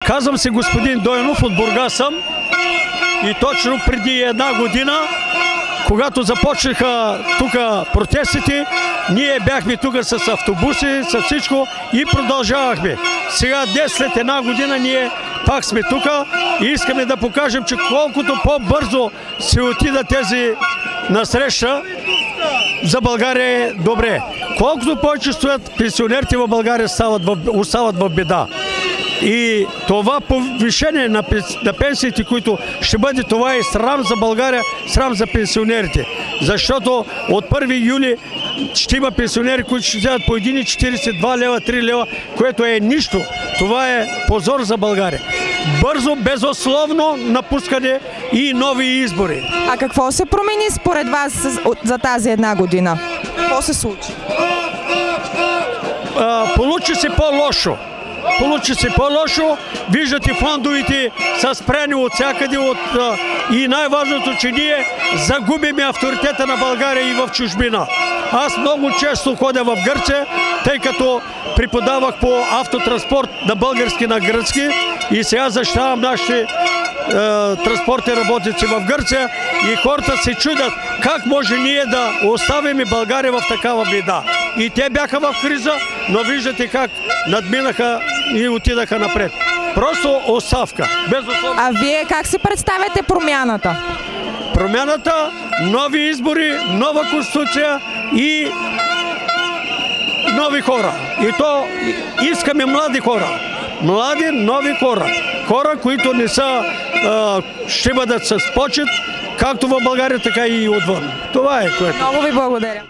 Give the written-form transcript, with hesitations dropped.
Казвам се господин Дойнов, от Бургас съм и точно преди една година, когато започнаха тук протестите, ние бяхме тук с автобуси, с всичко и продължавахме. Сега днес, след една година, ние пак сме тук и искаме да покажем, че колкото по-бързо се отидат тези насреща, за България е добре. Колкото повече стоят пенсионерите в България, остават в беда. И това повишение на пенсиите, които ще бъде, това е срам за България, срам за пенсионерите. Защото от 1 юли ще има пенсионери, които ще вземат по 1,42 лева, 3 лева, което е нищо. Това е позор за България. Бързо, безусловно напускане и нови избори. А какво се промени според вас за тази една година? Какво се случи? Получи се по-лошо. Виждате, фондовете са спрени от всякъде и най-важното, че ние загубиме авторитета на България и в чужбина. Аз много често ходя в Гърция, тъй като преподавах по автотранспорт на български, на гръцки и сега защитавам нашите транспортни работници в Гърция и хората се чудят как може ние да оставим България в такава беда. И те бяха в криза, но виждате как надминаха и отидаха напред. Просто оставка. Безусловно. А вие как си представяте промяната? Промяната, нови избори, нова конституция и нови хора. И то искаме млади хора. Млади, нови хора. Хора, които не са, ще бъдат с почет, както в България, така и отвън. Това е което. Много ви благодаря.